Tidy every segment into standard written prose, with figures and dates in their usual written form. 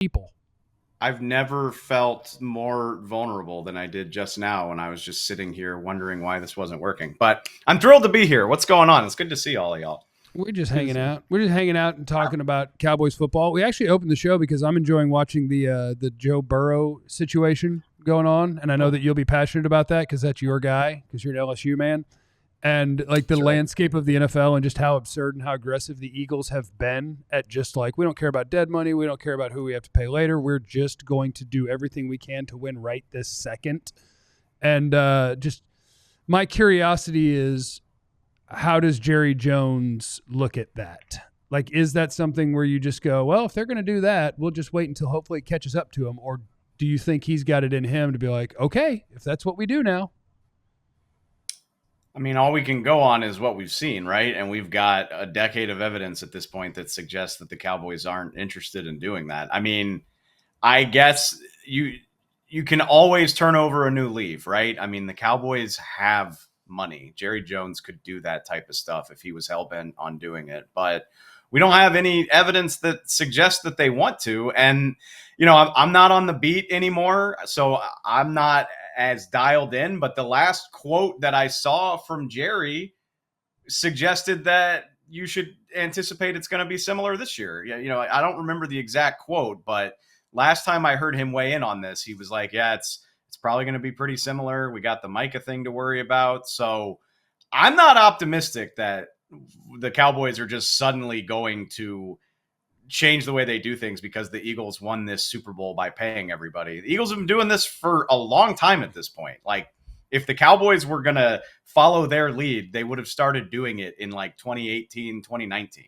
people. I've never felt more vulnerable than I did just now when I was just sitting here wondering why this wasn't working. But I'm thrilled to be here. What's going on? It's good to see all of y'all. We're just hanging out. We're just hanging out and talking about Cowboys football. We actually opened the show because I'm enjoying watching the Joe Burrow situation going on, and I know that you'll be passionate about that because that's your guy, because you're an LSU man. And like the landscape of the NFL and just how absurd and how aggressive the Eagles have been at just like, we don't care about dead money. We don't care about who we have to pay later. We're just going to do everything we can to win right this second. And just my curiosity is, how does Jerry Jones look at that? Like, is that something where you just go, well, if they're going to do that, we'll just wait until hopefully it catches up to him? Or do you think he's got it in him to be like, okay, if that's what we do now? I mean, all we can go on is what we've seen, right? And we've got a decade of evidence at this point that suggests that the Cowboys aren't interested in doing that. I mean, I guess you can always turn over a new leaf, right? I mean, the Cowboys have money. Jerry Jones could do that type of stuff if he was hell-bent on doing it. But we don't have any evidence that suggests that they want to. And, you know, I'm not on the beat anymore, so I'm not as dialed in. But the last quote that I saw from Jerry suggested that you should anticipate it's going to be similar this year. You know, I don't remember the exact quote, but last time I heard him weigh in on this, he was like, yeah, it's probably going to be pretty similar. We got the Micah thing to worry about. So I'm not optimistic that the Cowboys are just suddenly going to change the way they do things because the Eagles won this Super Bowl by paying everybody. The Eagles have been doing this for a long time at this point. Like, if the Cowboys were going to follow their lead, they would have started doing it in like 2018, 2019.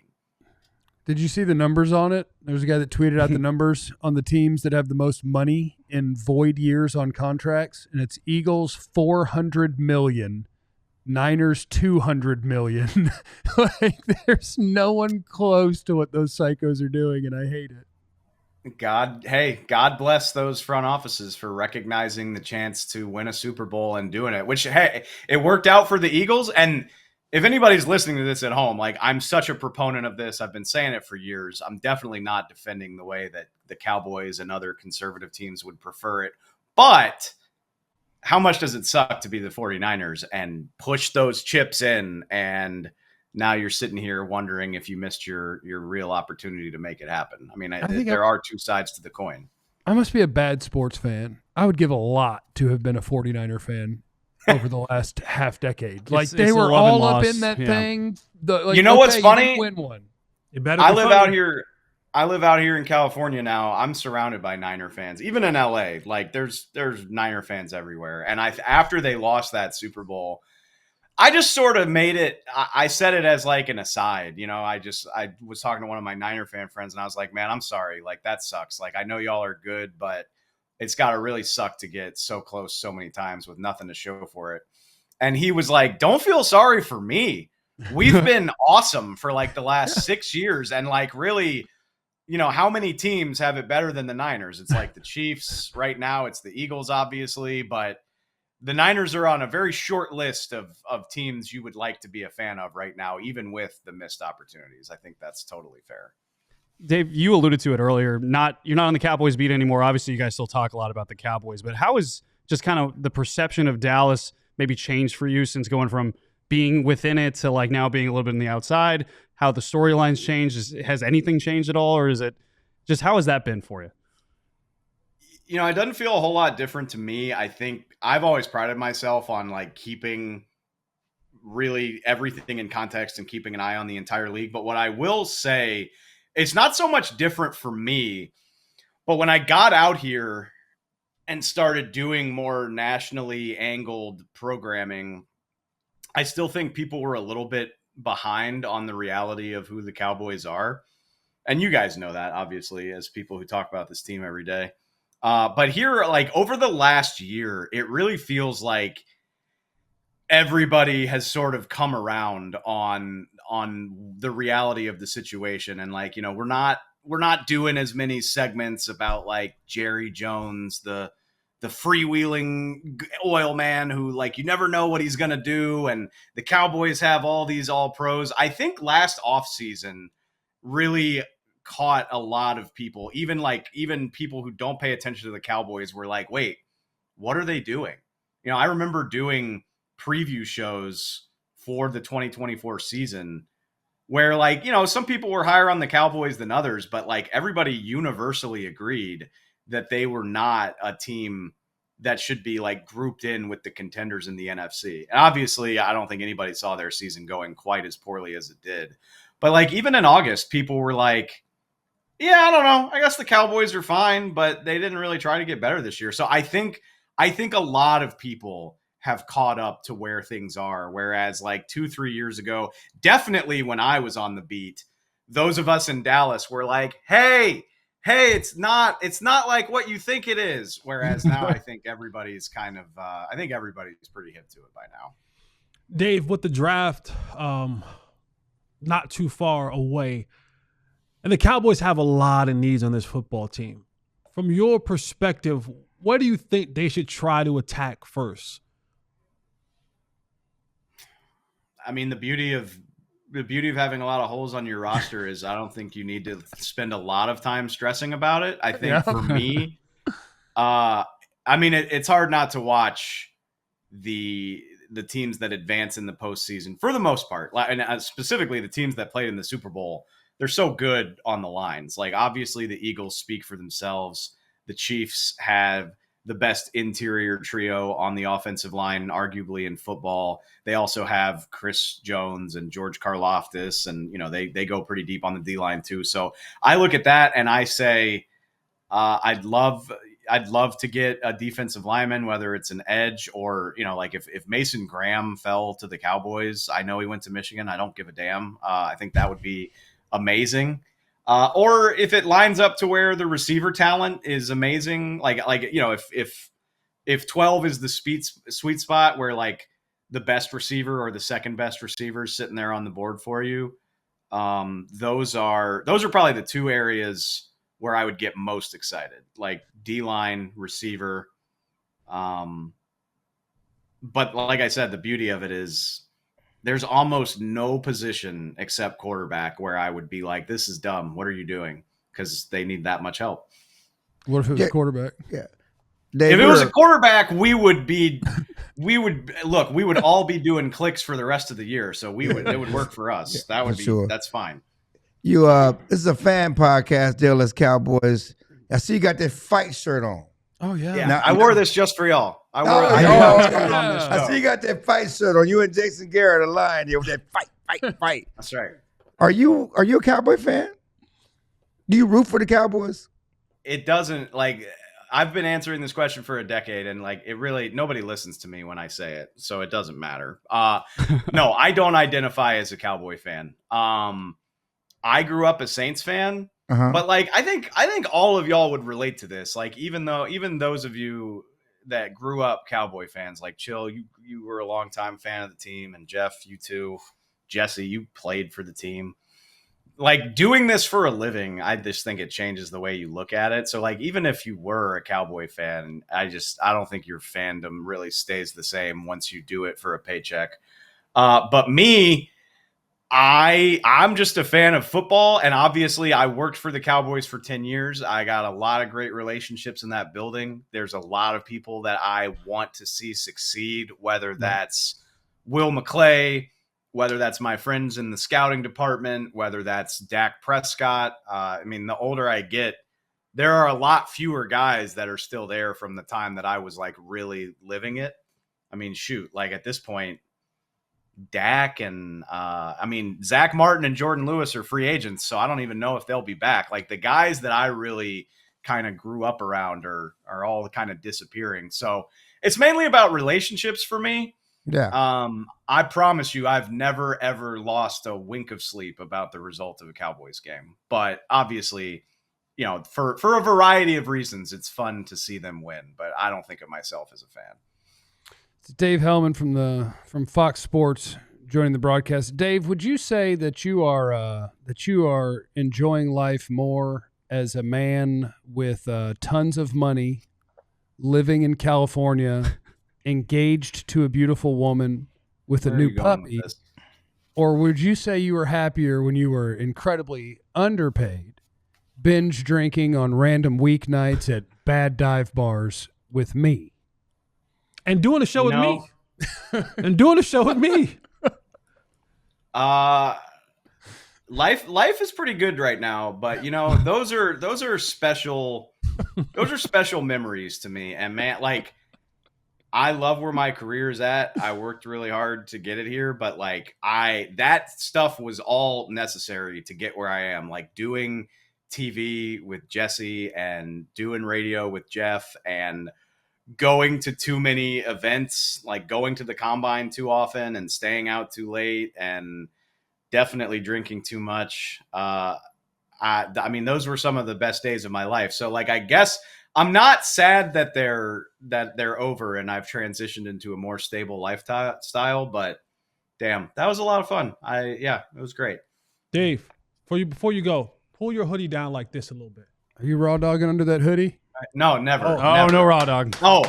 Did you see the numbers on it? There's a guy that tweeted out the numbers on the teams that have the most money in void years on contracts, and it's Eagles $400 million, Niners $200 million. Like, there's no one close to what those psychos are doing, and I hate it. God bless those front offices for recognizing the chance to win a Super Bowl and doing it, which, hey, it worked out for the Eagles. And if anybody's listening to this at home, like, I'm such a proponent of this. I've been saying it for years. I'm definitely not defending the way that the Cowboys and other conservative teams would prefer it. But how much does it suck to be the 49ers and push those chips in, and now you're sitting here wondering if you missed your real opportunity to make it happen? I mean, there are two sides to the coin. I must be a bad sports fan. I would give a lot to have been a 49er fan over the last half decade. Like, they were all up in that thing. You know what's funny? Win one. I live out here in California now. I'm surrounded by Niner fans. Even in LA, like, there's Niner fans everywhere. And after they lost that Super Bowl, I just sort of made it. I said it as like an aside. You know, I was talking to one of my Niner fan friends, and I was like, man, I'm sorry. Like, that sucks. Like, I know y'all are good, but it's got to really suck to get so close so many times with nothing to show for it. And he was like, don't feel sorry for me. We've been awesome for like the last 6 years. And like, really, you know, how many teams have it better than the Niners? It's like the Chiefs right now. It's the Eagles, obviously, but the Niners are on a very short list of teams you would like to be a fan of right now, even with the missed opportunities. I think that's totally fair. Dave, you alluded to it earlier. You're not on the Cowboys beat anymore. Obviously, you guys still talk a lot about the Cowboys, but how is just kind of the perception of Dallas maybe changed for you since going from being within it to like now being a little bit on the outside? How the storylines changed? Has anything changed at all, or is it just, how has that been for you? You know, it doesn't feel a whole lot different to me. I think I've always prided myself on like keeping really everything in context and keeping an eye on the entire league. But what I will say, it's not so much different for me, but when I got out here and started doing more nationally angled programming, I still think people were a little bit behind on the reality of who the Cowboys are. And you guys know that, obviously, as people who talk about this team every day. But here, like, over the last year, it really feels like everybody has sort of come around on the reality of the situation. And like, you know, we're not doing as many segments about like Jerry Jones, the freewheeling oil man who, like, you never know what he's going to do. And the Cowboys have all these all pros. I think last offseason really caught a lot of people, even people who don't pay attention to the Cowboys were like, wait, what are they doing? I remember doing preview shows for the 2024 season where some people were higher on the Cowboys than others, but everybody universally agreed that they were not a team that should be grouped in with the contenders in the NFC. And obviously, I don't think anybody saw their season going quite as poorly as it did. But even in August, people were like, yeah, I don't know. I guess the Cowboys are fine, but they didn't really try to get better this year. So I think a lot of people have caught up to where things are. Whereas 2-3 years ago, definitely when I was on the beat, those of us in Dallas were like, hey, it's not like what you think it is. Whereas now I think everybody's everybody's pretty hip to it by now. Dave, with the draft not too far away, and the Cowboys have a lot of needs on this football team. From your perspective, what do you think they should try to attack first? I mean, the beauty of having a lot of holes on your roster is I don't think you need to spend a lot of time stressing about it. I think for me, it's hard not to watch the teams that advance in the postseason for the most part, and specifically the teams that played in the Super Bowl. They're so good on the lines. Obviously the Eagles speak for themselves. The Chiefs have the best interior trio on the offensive line, arguably in football. They also have Chris Jones and George Karlaftis, and they go pretty deep on the D line too. So I look at that and I say, I'd love to get a defensive lineman, whether it's an edge or if Mason Graham fell to the Cowboys. I know he went to Michigan. I don't give a damn. I think that would be amazing. Or if it lines up to where the receiver talent is amazing, if 12 is the sweet spot where the best receiver or the second best receiver is sitting there on the board for you, those are probably the two areas where I would get most excited, D-line, receiver. But like I said, the beauty of it is there's almost no position except quarterback where I would be like, this is dumb. What are you doing? Because they need that much help. What if it was quarterback? Yeah. If it was a quarterback, we would all be doing clicks for the rest of the year. So it would work for us. That would be, sure. That's fine. This is a fan podcast, DLLS Cowboys. I see you got that fight shirt on. Oh yeah. Now, I wore this just for y'all. I see you got that fight shirt on. You and Jason Garrett aligned here with that fight. That's right. Are you a Cowboy fan? Do you root for the Cowboys? It doesn't I've been answering this question for a decade and nobody listens to me when I say it. So it doesn't matter. No, I don't identify as a Cowboy fan. I grew up a Saints fan. But I think all of y'all would relate to this. Even those of you that grew up Cowboy fans, Chill, you were a longtime fan of the team, and Jeff, you too. Jesse, you played for the team. Doing this for a living, I just think it changes the way you look at it. So even if you were a Cowboy fan, I don't think your fandom really stays the same once you do it for a paycheck. But me, I'm just a fan of football, and obviously I worked for the Cowboys for 10 years. I got a lot of great relationships in that building. There's a lot of people that I want to see succeed, whether that's Will McClay, whether that's my friends in the scouting department, whether that's Dak Prescott. The older I get, there are a lot fewer guys that are still there from the time that I was really living it. At this point, Dak and Zach Martin and Jordan Lewis are free agents, so I don't even know if they'll be back. The guys that I really kind of grew up around are all kind of disappearing. So it's mainly about relationships for me. Yeah. I promise you, I've never ever lost a wink of sleep about the result of a Cowboys game. But obviously, for a variety of reasons, it's fun to see them win. But I don't think of myself as a fan. It's Dave Helman from Fox Sports joining the broadcast. Dave, would you say that you are enjoying life more as a man with tons of money, living in California, engaged to a beautiful woman with a new puppy, or would you say you were happier when you were incredibly underpaid binge drinking on random weeknights at bad dive bars with me. And doing a show with me. And doing a show with me. Life is pretty good right now, but those are special memories to me. And man, like, I love where my career is at. I worked really hard to get it here, but like that stuff was all necessary to get where I am. Like doing TV with Jesse and doing radio with Jeff and going to too many events, like going to the combine too often and staying out too late and definitely drinking too much. I mean, those were some of the best days of my life. So like, I guess I'm not sad that they're over and I've transitioned into a more stable lifestyle, but damn, that was a lot of fun. It was great. Dave, before you go, pull your hoodie down like this a little bit. Are you raw dogging under that hoodie? No, never. Never. No raw dog. Oh,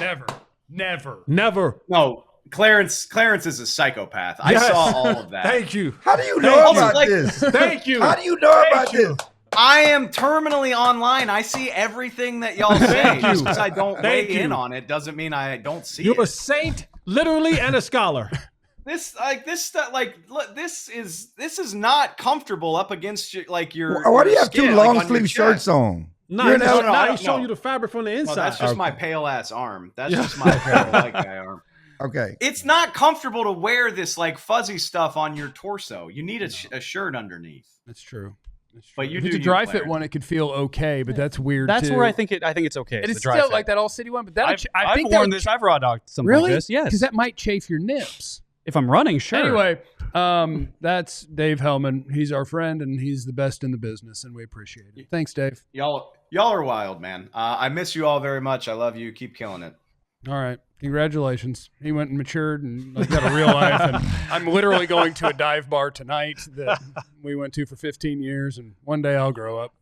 Never. No, Clarence is a psychopath. Yes. I saw all of that. Thank you. How do you know about like, this? Thank you. How do you know about this? I am terminally online. I see everything that y'all say. Just because I don't weigh in on it doesn't mean I don't see You're it. a saint, literally, and a scholar. This is not comfortable up against your Why do you your have skin, two like, long on your sleeve shirts chest. on? No, You're no, not- he's showing you the fabric from the Well, inside. that's just my pale ass arm. That's just my pale white guy arm. Okay. It's not comfortable to wear this like fuzzy stuff on your torso. You need a shirt underneath. That's true. But you if do it's a you, dry fit Clarence. one, it could feel okay, but that's weird. That's too. where I think it's okay. And the it's dry still fit. like that all-city one, but I've I think worn this. I've raw dogged something Really? like this. Yes. Because that might chafe your nips. If I'm running, sure. Anyway, that's Dave Helman. He's our friend, and he's the best in the business, and we appreciate it. Thanks, Dave. Y'all are wild, man. I miss you all very much. I love you. Keep killing it. All right. Congratulations. He went and matured and got a real life. And I'm literally going to a dive bar tonight that we went to for 15 years, and one day I'll grow up.